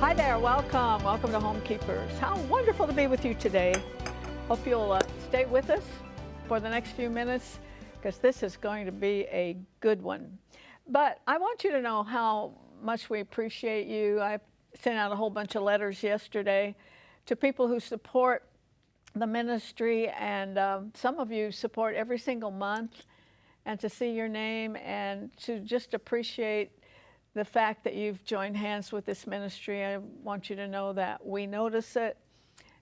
Hi there, welcome. Welcome to Homekeepers. How wonderful to be with you today. Hope you'll stay with us for the next few minutes because this is going to be a good one. But I want you to know how much we appreciate you. I sent out a whole bunch of letters yesterday to people who support the ministry, and some of you support every single month, and to see your name and to just appreciate the fact that you've joined hands with this ministry. I want you to know that we notice it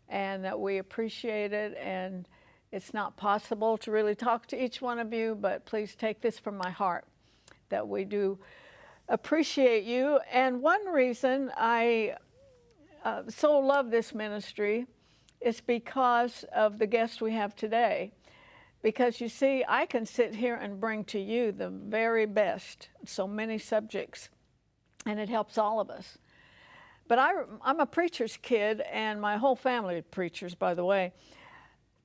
and that we appreciate it, and it's not possible to really talk to each one of you, but please take this from my heart, that we do appreciate you. And one reason I so love this ministry is because of the guest we have today. Because you see, I can sit here and bring to you the very best, so many subjects, and it helps all of us. But I'm a preacher's kid, and my whole family is preachers, by the way.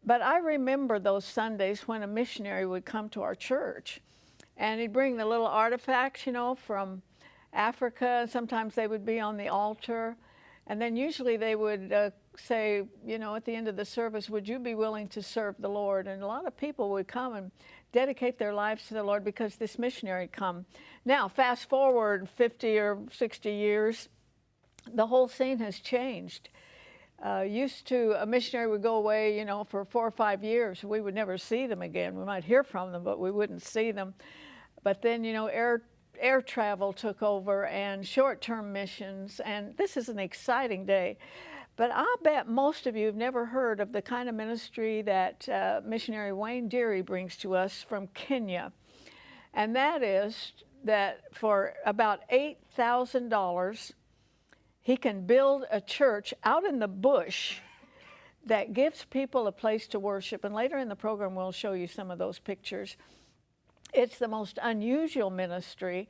But I remember those Sundays when a missionary would come to our church, and he'd bring the little artifacts, you know, from Africa. Sometimes they would be on the altar, and then usually they would say, you know, at the end of the service, would you be willing to serve the Lord? And a lot of people would come and dedicate their lives to the Lord because this missionary come. Now, fast forward 50 or 60 years, the whole scene has changed. Used to, a missionary would go away, you know, for 4 or 5 years. We would never see them again. We might hear from them, but we wouldn't see them. But then, you know, air travel took over and short-term missions, and this is an exciting day. But I'll bet most of you have never heard of the kind of ministry that missionary Wayne Dery brings to us from Kenya. And that is that for about $8,000, he can build a church out in the bush that gives people a place to worship. And later in the program, we'll show you some of those pictures. It's the most unusual ministry,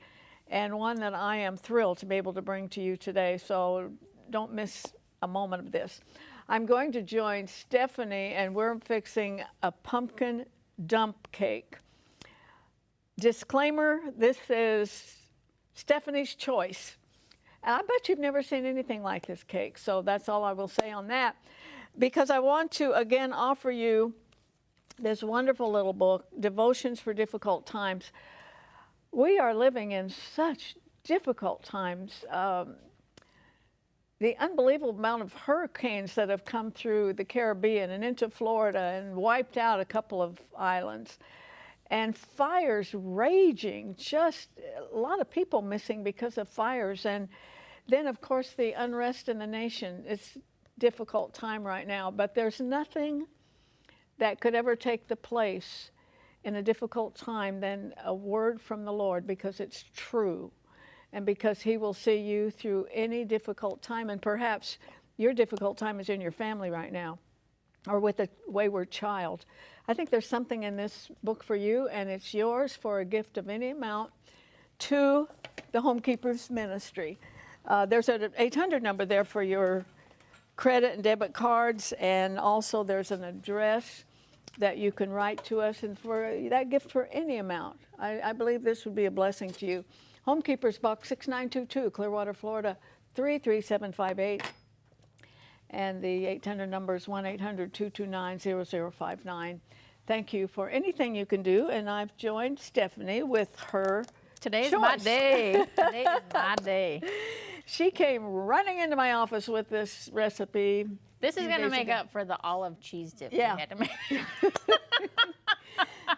and one that I am thrilled to be able to bring to you today. So don't miss a moment of this. I'm going to join Stephanie, and we're fixing a pumpkin dump cake. Disclaimer, this is Stephanie's choice. And I bet you've never seen anything like this cake, so that's all I will say on that. Because I want to, again, offer you this wonderful little book, Devotions for Difficult Times. We are living in such difficult times. The unbelievable amount of hurricanes that have come through the Caribbean and into Florida and wiped out a couple of islands, and fires raging, just a lot of people missing because of fires. And then, of course, the unrest in the nation. It's a difficult time right now, but there's nothing that could ever take the place in a difficult time than a word from the Lord, because it's true. And because he will see you through any difficult time. And perhaps your difficult time is in your family right now, or with a wayward child. I think there's something in this book for you, and it's yours for a gift of any amount to the Homekeepers ministry. There's an 800 number there for your credit and debit cards, and also there's an address that you can write to us, and for that gift for any amount. I believe this would be a blessing to you. Homekeepers, Box 6922, Clearwater, Florida, 33758. And the 800 number is 1-800-229-0059. Thank you for anything you can do. And I've joined Stephanie with her Today's choice. my day. Today is my day. She came running into my office with this recipe. This is going to make up for the olive cheese dip we had to make.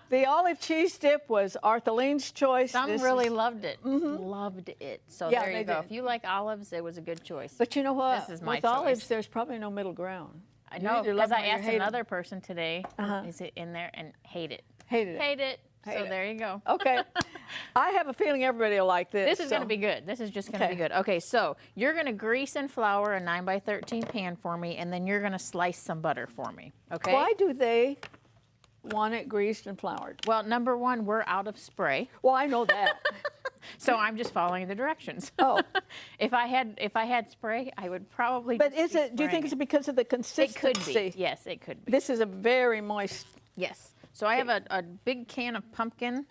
The olive cheese dip was Arthelene's choice. Some really loved it. Loved it. So Yeah, there you go. did. If you like olives, it was a good choice. But you know what? This is my with olives, choice. there's probably no middle ground. I You know, either love because them I or you asked hate another person today, is it in there, and hate it. Hated it. Hate it. Hate So it. there you go. Okay. I have a feeling everybody will like this. This is going to be good. This is just going to be good. Okay, so you're going to grease and flour a 9x13 pan for me, and then you're going to slice some butter for me. Okay? Why do they want it greased and floured? Well, number one, we're out of spray. Well, I know that. So I'm just following the directions. Oh. If I had spray, I would probably. But just is it? Do you think it's because of the It consistency? could be. Yes, it could be. This is a very moist. Yes. So I have a big can of pumpkin.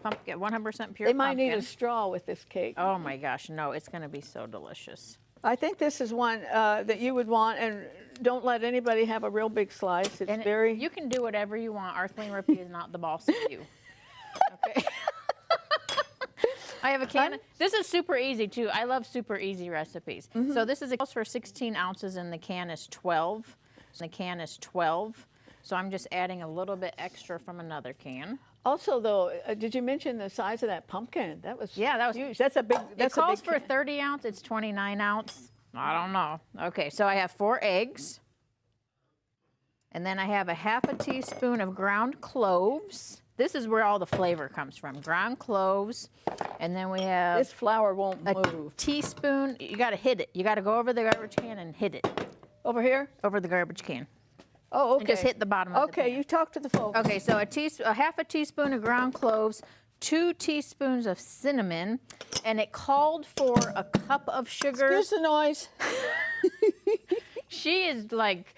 pumpkin, 100% pure They might pumpkin. need a straw with this cake. Oh my gosh, no, it's going to be so delicious. I think this is one that you would want, and don't let anybody have a real big slice. It's And very... you can do whatever you want. Arthelene Rippy is not the boss of you. Okay. I have a can. This is super easy too. I love super easy recipes. So this is a for 16 ounces, and the can is 12. So the can is 12. So I'm just adding a little bit extra from another can. Also, though, did you mention the size of that pumpkin? That was huge. That's a big. It calls for 30 ounce. It's 29 ounce. I don't know. Okay, so I have 4 eggs, and then I have a half a teaspoon of ground cloves. This is where all the flavor comes from. Ground cloves, and then we have This flour won't a move. teaspoon. You got to hit it. You got to go over the garbage can and hit it. Over here? Over the garbage can. Oh, okay. And just hit the bottom of the Okay, pan. you talk to the folks. Okay, so a half a teaspoon of ground cloves, 2 teaspoons of cinnamon, and it called for a cup of sugar. Excuse the noise. She is like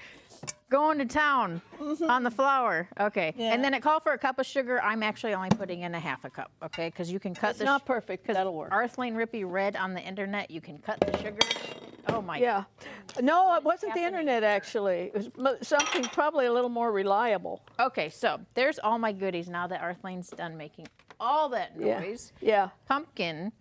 going to town on the flour. Okay, Yeah. and then it called for a cup of sugar. I'm actually only putting in a half a cup, okay? Because you can cut It's not perfect, but that'll work. Arthelene Rippy read on the internet, you can cut the sugar. Oh my. Yeah. No, it wasn't the happening? internet, actually. It was something probably a little more reliable. Okay, so there's all my goodies now that Arthelene's done making all that noise. Yeah. Pumpkin.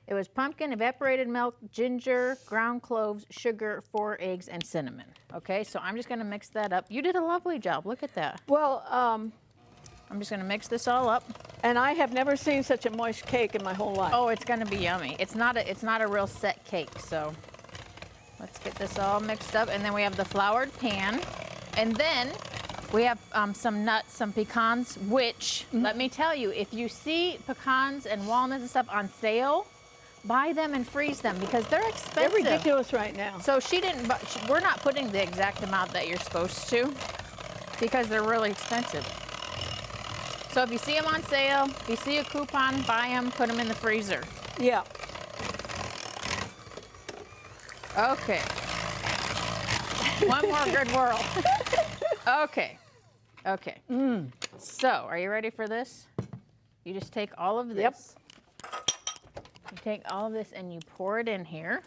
It was pumpkin, evaporated milk, ginger, ground cloves, sugar, 4 eggs, and cinnamon. Okay, so I'm just going to mix that up. You did a lovely job. Look at that. Well, I'm just going to mix this all up. and I have never seen such a moist cake in my whole life. Oh, it's going to be yummy. It's not a real set cake, so let's get this all mixed up. And then we have the floured pan. And then we have some nuts, some pecans, which, let me tell you, if you see pecans and walnuts and stuff on sale, buy them and freeze them because they're expensive. They're ridiculous right now. So we're not putting the exact amount that you're supposed to because they're really expensive. So if you see them on sale, if you see a coupon, buy them, put them in the freezer. Yeah. Okay. One more good whirl. Okay. Okay. So, are you ready for this? You just take all of this. Yep. You take all of this and you pour it in here.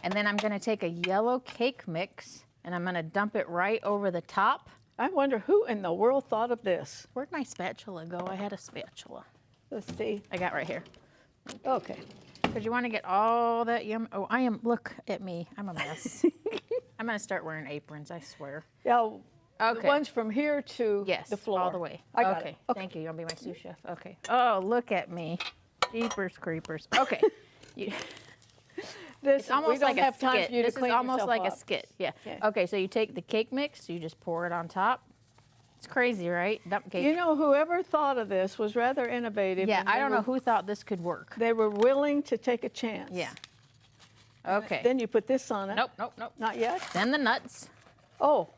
And then I'm going to take a yellow cake mix and I'm going to dump it right over the top. I wonder who in the world thought of this. Where'd my spatula go? I had a spatula. Let's see. I got right here. Okay. Because you want to get all that yum. Oh, look at me. I'm a mess. I'm going to start wearing aprons, I swear. Yeah. Okay. The ones from here to Yes, the floor. all the way. I got okay. it. Okay. Thank you. You want to be my sous chef? Okay. Oh, look at me. Jeepers creepers. Okay. This, It's almost we don't like have a time skit. for you to This is clean almost yourself like a up. skit. Yeah. Okay. Okay, so you take the cake mix, you just pour it on top. It's crazy, right? Dump cake. You know, whoever thought of this was rather innovative. yeah, and I they don't were- know who thought this could work. They were willing to take a chance. Yeah. Okay. Then you put this on it. Nope, nope, nope. Not yet? Then the nuts, Oh.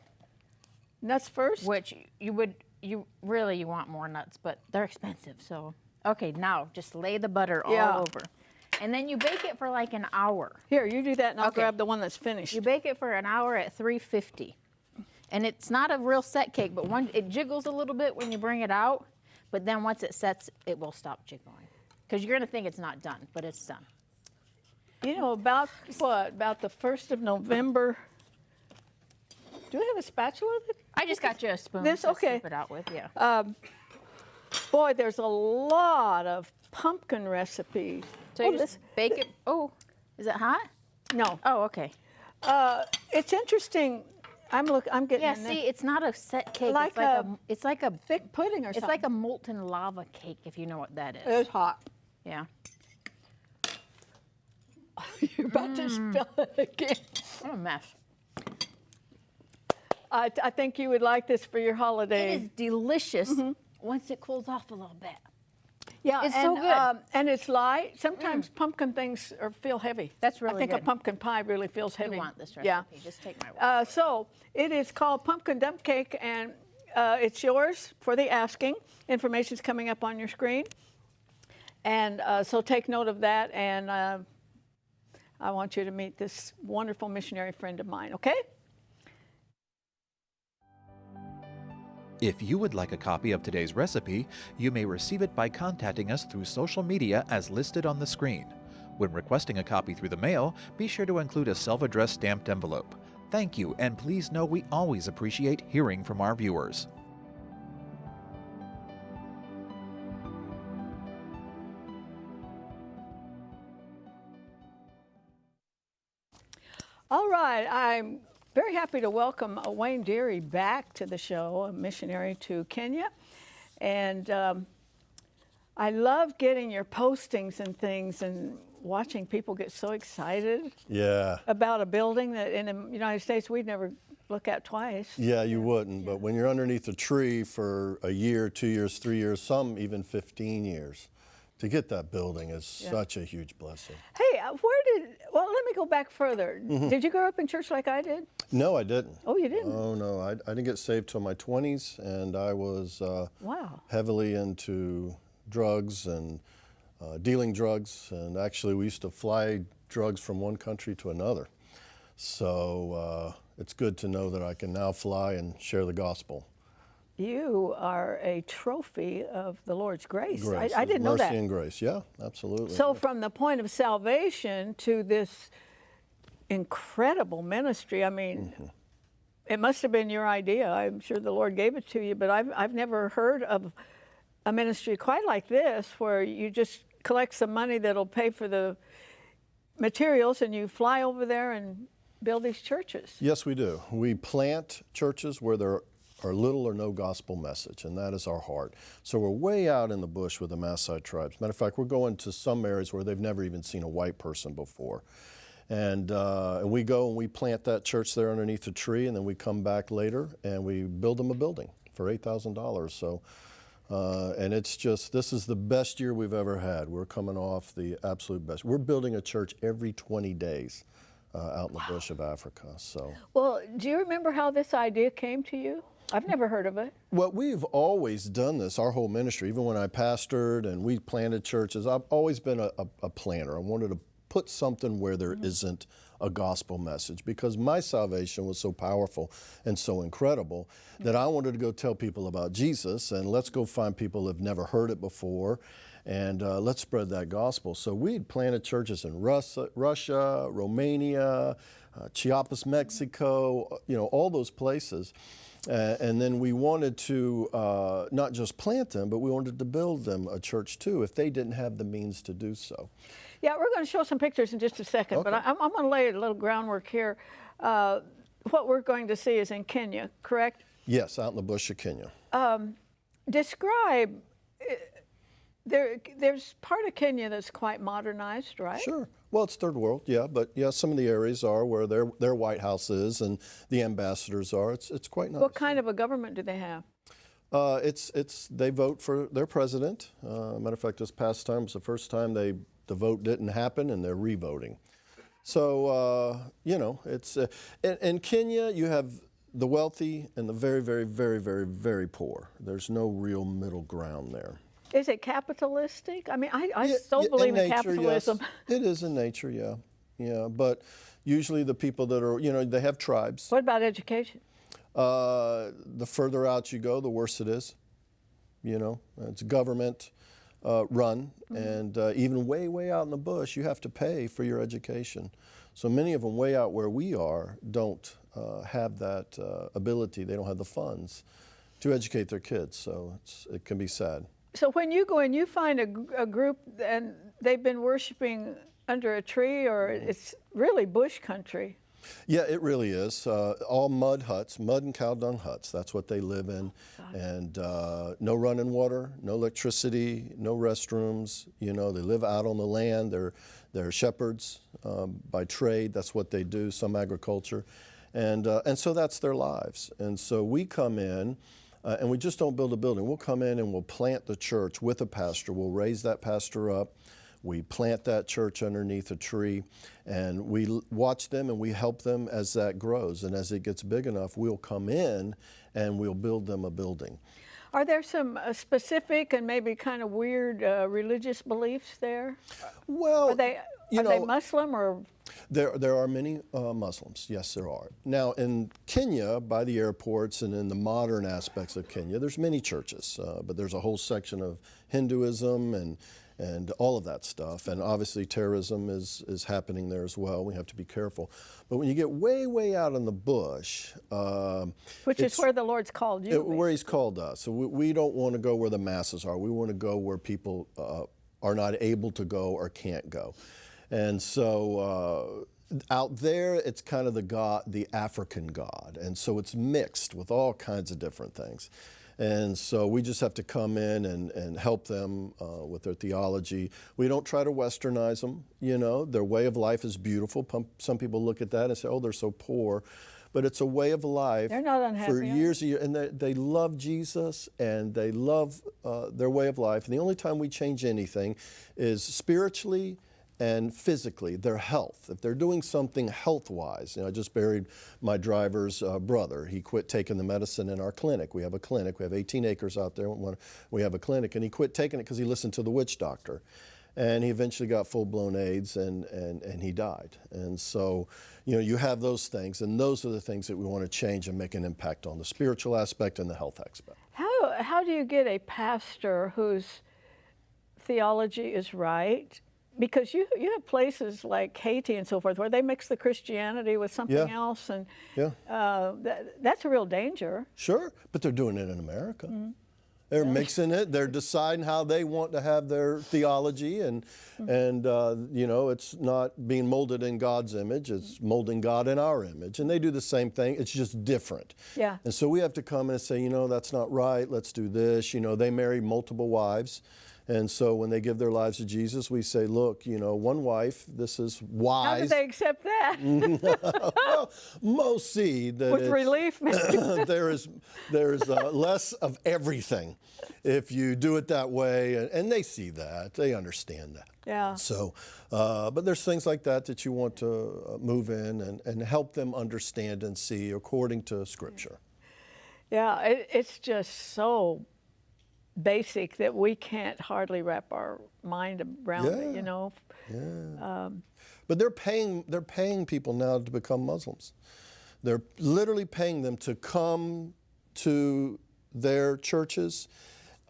Nuts first? which you want more nuts, but they're expensive. So, okay, now just lay the butter Yeah. all over. And then you bake it for like an hour. Here, you do that and I'll Okay. grab the one that's finished. You bake it for an hour at 350. And it's not a real set cake, but it jiggles a little bit when you bring it out. But then once it sets, it will stop jiggling. Because you're going to think it's not done, but it's done. You know, about what? About the 1st of November. Do we have a spatula? I just got you a spoon This- to okay. scoop it out with, yeah. Boy, there's a lot of pumpkin recipes. So you just bake it. Oh, is it hot? No. Oh, okay. It's interesting. I'm getting Yeah, in see, it's not a set cake. Like it's like a thick pudding or it's something. like a molten lava cake, if you know what that is. It's hot. Yeah. You're about to spill it again. What a mess. I think you would like this for your holiday. It is delicious once it cools off a little bit. Yeah, It's and, so good. And it's light. Sometimes pumpkin things feel heavy. That's really I think good. a pumpkin pie really feels heavy. You want this recipe. Yeah. Just take my word. So it is called pumpkin dump cake, and it's yours for the asking. Information's coming up on your screen. And so take note of that, and I want you to meet this wonderful missionary friend of mine, okay? If you would like a copy of today's recipe, you may receive it by contacting us through social media as listed on the screen. When requesting a copy through the mail, be sure to include a self-addressed stamped envelope. Thank you, and please know we always appreciate hearing from our viewers. All right, I'm very happy to welcome Wayne Dery back to the show, a missionary to Kenya. And I love getting your postings and things and watching people get so excited about a building that in the United States we'd never look at twice. Yeah, you wouldn't, but when you're underneath a tree for a year, 2 years, 3 years, some even 15 years, to get that building is such a huge blessing. Hey, well, let me go back further. Did you grow up in church like I did? No, I didn't. Oh, you didn't? Oh, no, I didn't get saved till my 20s, and I was heavily into drugs and dealing drugs, and actually we used to fly drugs from one country to another. So it's good to know that I can now fly and share the gospel. You are a trophy of the Lord's grace. I didn't mercy know that. Mercy and grace, yeah, absolutely. So from the point of salvation to this incredible ministry, I mean, it must have been your idea. I'm sure the Lord gave it to you, but I've never heard of a ministry quite like this where you just collect some money that'll pay for the materials and you fly over there and build these churches. Yes, we do. We plant churches where there are little or no gospel message, and that is our heart. So we're way out in the bush with the Maasai tribes. Matter of fact, we're going to some areas where they've never even seen a white person before. And we go and we plant that church there underneath a tree, and then we come back later and we build them a building for $8,000. So, and it's just, this is the best year we've ever had. We're coming off the absolute best. We're building a church every 20 days out in the bush of Africa. So. Well, do you remember how this idea came to you? I've never heard of it. Well, we've always done this, our whole ministry. Even when I pastored and we planted churches, I've always been a planner. I wanted to put something where there isn't a gospel message, because my salvation was so powerful and so incredible that I wanted to go tell people about Jesus, and let's go find people who have never heard it before, and let's spread that gospel. So we'd planted churches in Russia, Romania, Chiapas, Mexico, you know, all those places. And then we wanted to not just plant them, but we wanted to build them a church too, if they didn't have the means to do so. Yeah, we're going to show some pictures in just a second, but I'm going to lay a little groundwork here. What we're going to see is in Kenya, correct? Yes, out in the bush of Kenya. Describe, there's part of Kenya that's quite modernized, right? Sure. Well, it's third world, yeah, but yeah, some of the areas are where their White House is and the ambassadors are. It's quite nice. What kind of a government do they have? They vote for their president. Matter of fact, this past time was the first time the vote didn't happen, and they're re-voting. So you know, it's in Kenya you have the wealthy and the very, very, very, very, very poor. There's no real middle ground there. Is it capitalistic? I mean, I still believe in capitalism. Yes. It is in nature, yeah. Yeah, but usually the people that are, you know, they have tribes. What about education? The further out you go, the worse it is. You know, it's government run, and even way, way out in the bush, you have to pay for your education. So many of them way out where we are don't have that ability. They don't have the funds to educate their kids, so it can be sad. So when you go and you find a group and they've been worshiping under a tree, or it's really bush country. Yeah, it really is. All mud huts, mud and cow dung huts. That's what they live in. And no running water, no electricity, no restrooms. You know, they live out on the land. They're shepherds by trade. That's what they do, some agriculture. And so that's their lives. And so we come in, and we just don't build a building. We'll come in and we'll plant the church with a pastor. We'll raise that pastor up. We plant that church underneath a tree, and we watch them and we help them as that grows. And as it gets big enough, we'll come in and we'll build them a building. Are there some specific and maybe kind of weird religious beliefs there? Well, Are they Muslim or? There are many Muslims. Yes, there are. Now, in Kenya, by the airports and in the modern aspects of Kenya, there's many churches, but there's a whole section of Hinduism and all of that stuff. And obviously terrorism is happening there as well. We have to be careful. But when you get way, way out in the bush... which is where the Lord's called you. Where He's called us. So we don't want to go where the masses are. We want to go where people are not able to go or can't go. And so out there, it's kind of the African God. And so it's mixed with all kinds of different things. And so we just have to come in and help them with their theology. We don't try to westernize them, you know. Their way of life is beautiful. Some people look at that and say, oh, they're so poor. But it's a way of life. They're not unhappy. For years and years. And they love Jesus and they love their way of life. And the only time we change anything is spiritually and physically, their health. If they're doing something health-wise, you know, I just buried my driver's brother. He quit taking the medicine in our clinic. We have a clinic. We have 18 acres out there. We have a clinic, and he quit taking it because he listened to the witch doctor. And he eventually got full-blown AIDS, and he died. And so, you know, you have those things, and those are the things that we want to change and make an impact on, the spiritual aspect and the health aspect. How do you get a pastor whose theology is right? Because you have places like Haiti and so forth where they mix the Christianity with something else, and that's a real danger. Sure, but they're doing it in America. Mm-hmm. They're mixing it. They're deciding how they want to have their theology, and you know, it's not being molded in God's image. It's molding God in our image, and they do the same thing. It's just different. Yeah. And so we have to come in and say, you know, that's not right. Let's do this. You know, they marry multiple wives. And so when they give their lives to Jesus, we say, look, you know, one wife, this is wise. How do they accept that? Well, most see that with relief, maybe. there is less of everything if you do it that way. And they see that. They understand that. Yeah. So, but there's things like that you want to move in and help them understand and see according to Scripture. Yeah, it's just so basic that we can't hardly wrap our mind around it, you know. Yeah. But they're paying people now to become Muslims. They're literally paying them to come to their churches,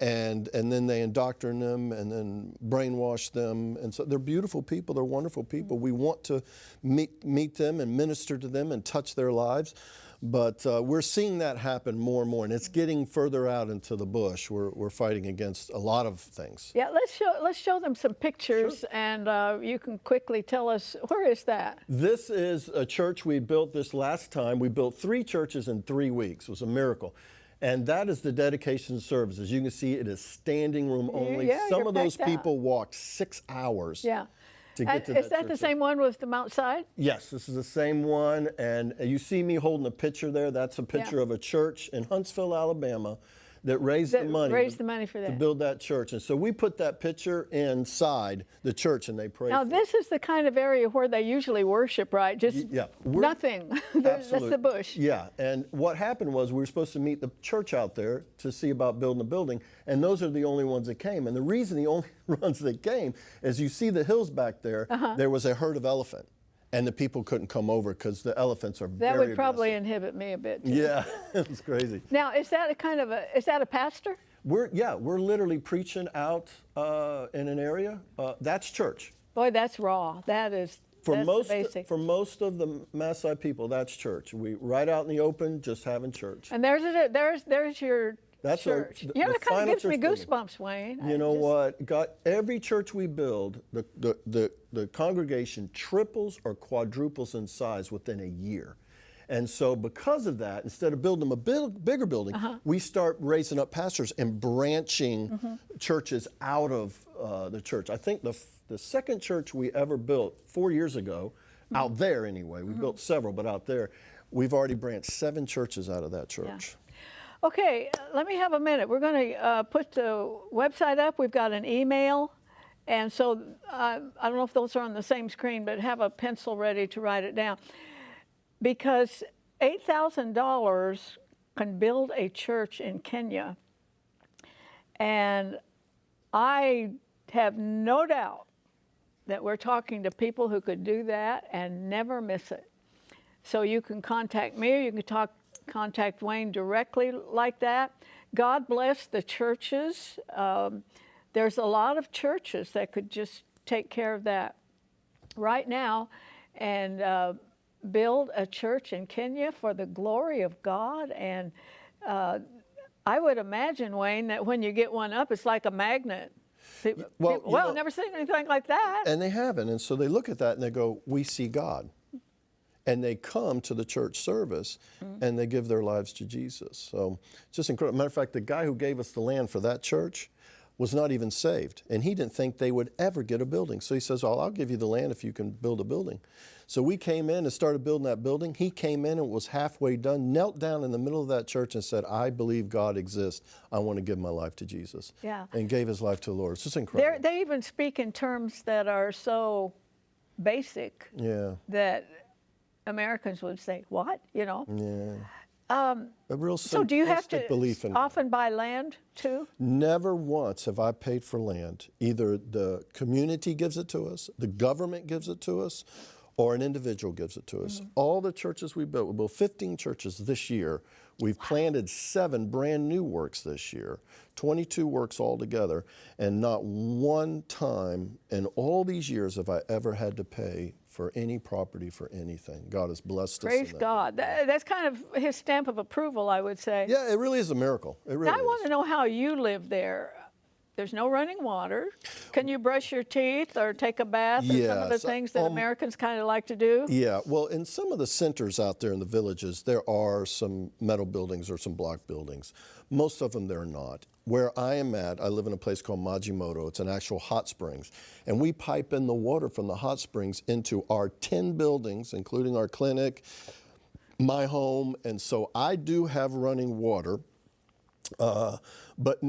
and then they indoctrinate them and then brainwash them. And so they're beautiful people. They're wonderful people. We want to meet them and minister to them and touch their lives. But we're seeing that happen more and more, and it's getting further out into the bush. We're fighting against a lot of things. Yeah, let's show them some pictures, sure. And you can quickly tell us, where is that? This is a church we built this last time. We built 3 churches in 3 weeks. It was a miracle. And that is the dedication service. As you can see, it is standing room only. Yeah, some of those people walked 6 hours. Yeah. To get to that is that the same one with the Mount Side? Yes, this is the same one. And you see me holding a picture there. That's a picture of a church in Huntsville, Alabama, that raised the money for that. To build that church. And so we put that picture inside the church, and they prayed. Now, this is the kind of area where they usually worship, right? Just nothing. That's the bush. Yeah, and what happened was we were supposed to meet the church out there to see about building a building, and those are the only ones that came. And the reason the only ones that came is you see the hills back there, there was a herd of elephant. And the people couldn't come over because the elephants are very That would probably inhibit me a bit, too. Yeah, it's crazy. Now, is that a pastor? We're literally preaching out in an area. That's church. Boy, that's raw. That's basic. For most of the Maasai people, that's church. We right out in the open, just having church. And there's your church. That kind of gives me goosebumps, Wayne. You know what? Every church we build, the congregation triples or quadruples in size within a year. And so because of that, instead of building them a bigger building, we start raising up pastors and branching churches out of the church. I think the second church we ever built 4 years ago, out there anyway, we built several, but out there, we've already branched 7 churches out of that church. Yeah. Okay, let me have a minute. We're going to put the website up. We've got an email. And so I don't know if those are on the same screen, but have a pencil ready to write it down. Because $8,000 can build a church in Kenya And I have no doubt that we're talking to people who could do that and never miss it. So you can contact me, or you can contact Wayne directly like that. God bless the churches. There's a lot of churches that could just take care of that right now and build a church in Kenya for the glory of God. And I would imagine, Wayne, that when you get one up, it's like a magnet. I've never seen anything like that. And they haven't. And so they look at that and they go, we see God. And they come to the church service and they give their lives to Jesus. So it's just incredible. Matter of fact, the guy who gave us the land for that church was not even saved. And he didn't think they would ever get a building. So he says, I'll give you the land if you can build a building. So we came in and started building that building. He came in and was halfway done, knelt down in the middle of that church and said, I believe God exists. I want to give my life to Jesus. Yeah. And gave his life to the Lord. It's just incredible. They even speak in terms that are so basic that Americans would say, what? You know? Yeah. A real so do you have to belief in often buy land too? Never once have I paid for land. Either the community gives it to us, the government gives it to us, or an individual gives it to us. All the churches we built 15 churches this year. We've planted 7 brand new works this year, 22 works altogether, and not one time in all these years have I ever had to pay for any property for anything. God has blessed us. Praise God. That's kind of his stamp of approval, I would say. Yeah, it really is a miracle. It really now, I want to know how you live there. There's no running water. Can you brush your teeth or take a bath? Yes. Some of the things that Americans kind of like to do? Yeah, well, in some of the centers out there in the villages, there are some metal buildings or some block buildings. Most of them, they're not. Where I am at, I live in a place called Majimoto. It's an actual hot springs. And we pipe in the water from the hot springs into our 10 buildings, including our clinic, my home. And so I do have running water, but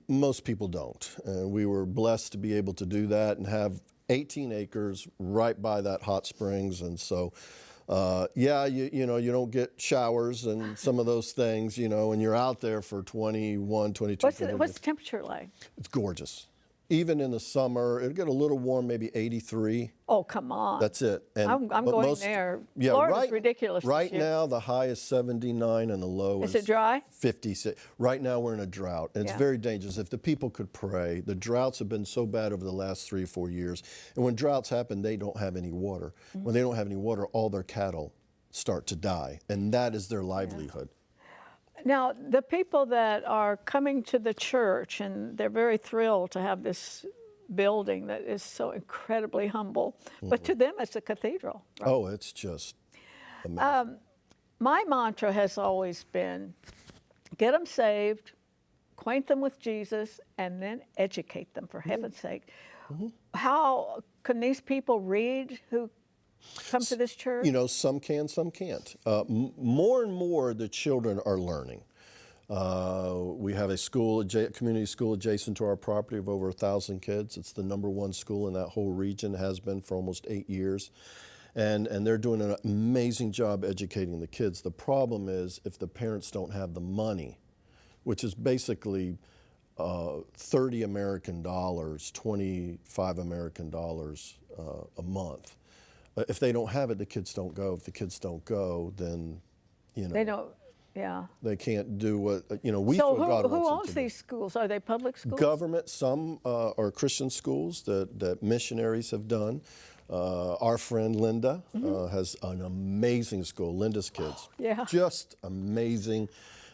most people don't. And we were blessed to be able to do that and have 18 acres right by that hot springs. And so, you know, you don't get showers and some of those things, you know, and you're out there for 21, 22. What's the temperature like? It's gorgeous. Even in the summer, it'll get a little warm, maybe 83. Oh, come on. That's it. And I'm going there. Yeah, Florida's ridiculous. Right now, the high is 79 and the low is it dry? 56. Right now, we're in a drought, and it's very dangerous. If the people could pray, the droughts have been so bad over the last 3 or 4 years. And when droughts happen, they don't have any water. When they don't have any water, all their cattle start to die, and that is their livelihood. Now, the people that are coming to the church, and they're very thrilled to have this building that is so incredibly humble, but to them it's a cathedral. Right? Oh, it's just amazing. My mantra has always been, get them saved, acquaint them with Jesus, and then educate them, for heaven's sake. How can these people read who come to this church? You know, some can, some can't. More and more the children are learning. We have a school, community school adjacent to our property of over 1,000 kids. It's the #1 school in that whole region, has been for almost 8 years. And they're doing an amazing job educating the kids. The problem is if the parents don't have the money, which is basically $30 American, 25 American dollars a month. If they don't have it, the kids don't go. If the kids don't go, then, you know. They don't, they can't do what, you know, so what God wants them to do. who owns these schools? Are they public schools? Government. Some are Christian schools that missionaries have done. Our friend Linda has an amazing school, Linda's Kids. Just amazing.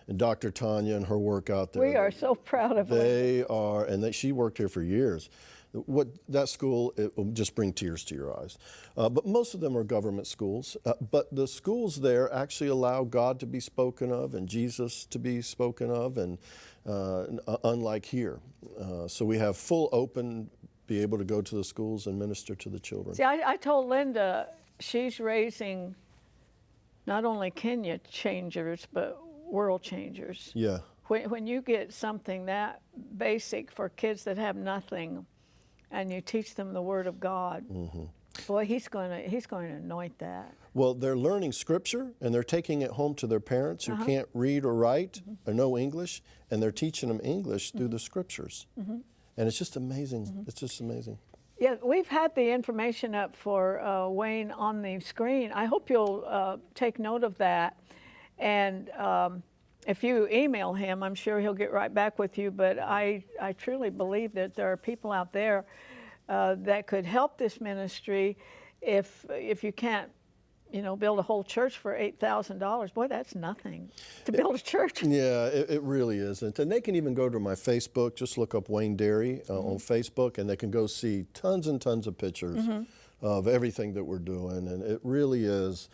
And Dr. Tanya and her work out there. We are so proud of her. They are, and she worked here for years. What that school, it will just bring tears to your eyes. But most of them are government schools. But the schools there actually allow God to be spoken of and Jesus to be spoken of, and unlike here. So we have full open, be able to go to the schools and minister to the children. See, I told Linda she's raising not only Kenya changers, but world changers. Yeah. When you get something that basic for kids that have nothing, and you teach them the Word of God. Boy, he's going to anoint that. Well, they're learning scripture and they're taking it home to their parents who can't read or write or know English, and they're teaching them English through the scriptures. And it's just amazing. It's just amazing. Yeah, we've had the information up for Wayne on the screen. I hope you'll take note of that. And if you email him, I'm sure he'll get right back with you. But I truly believe that there are people out there that could help this ministry if you can't, build a whole church for $8,000. Boy, that's nothing to build a church. Yeah, it really isn't. And they can even go to my Facebook, just look up Wayne Dery on Facebook, and they can go see tons and tons of pictures of everything that we're doing. And it really is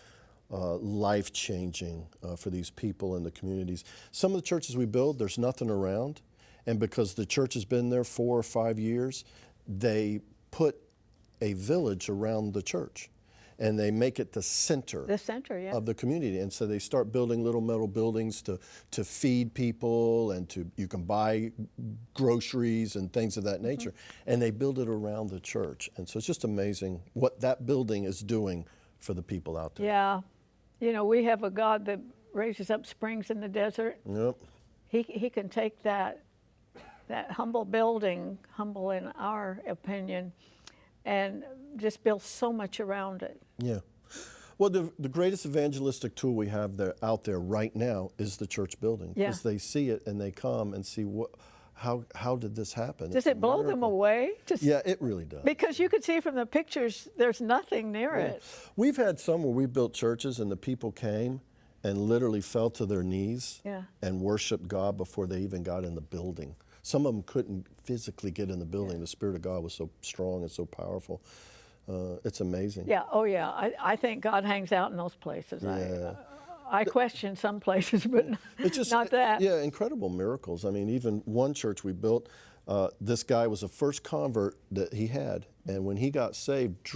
life-changing for these people in the communities. Some of the churches we build, there's nothing around. And because the church has been there 4 or 5 years, they put a village around the church. And they make it the center Yeah. of the community. And so they start building little metal buildings to feed people, and you can buy groceries and things of that nature. And they build it around the church. And so it's just amazing what that building is doing for the people out there. Yeah. We have a God that raises up springs in the desert. Yep. He can take that humble building, humble in our opinion, and just build so much around it. Yeah. Well, the greatest evangelistic tool we have out there right now is the church building. Yeah. Because they see it and they come and see how did this happen? Does it blow them away? Yeah, it really does. Because you could see from the pictures, there's nothing near it. We've had some where we built churches and the people came and literally fell to their knees and worshiped God before they even got in the building. Some of them couldn't physically get in the building. The Spirit of God was so strong and so powerful. It's amazing. Yeah, oh yeah. I think God hangs out in those places. Yeah. I question some places, but It's just, not that. Yeah, incredible miracles. I mean, even one church we built, this guy was the first convert that he had. And when he got saved,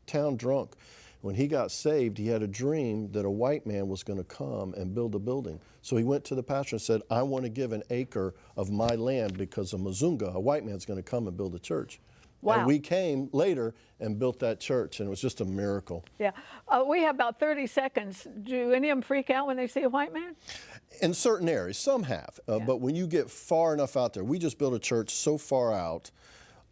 town drunk, when he got saved, he had a dream that a white man was going to come and build a building. So he went to the pastor and said, I want to give an acre of my land because a Mzunga, a white man's going to come and build a church. Wow. And we came later and built that church, and it was just a miracle. Yeah. We have about 30 seconds. Do any of them freak out when they see a white man? In certain areas, some have. But when you get far enough out there, we just built a church so far out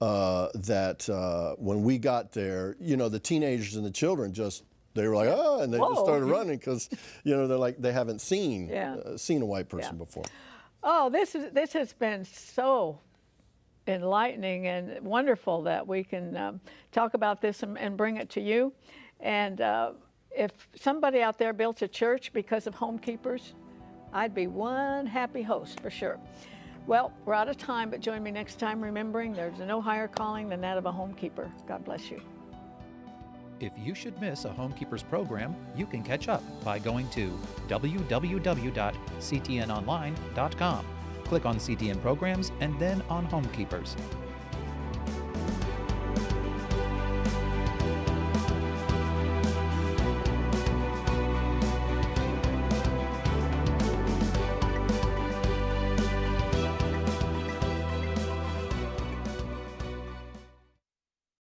that when we got there, the teenagers and the children they were like, oh, and they just started running because, they're like, they haven't seen a white person before. Oh, this has been so enlightening and wonderful that we can talk about this and bring it to you. And if somebody out there built a church because of Homekeepers, I'd be one happy host for sure. Well, we're out of time, but join me next time remembering there's no higher calling than that of a homekeeper. God bless you. If you should miss a Homekeepers program, you can catch up by going to www.ctnonline.com. Click on CTN Programs and then on Homekeepers.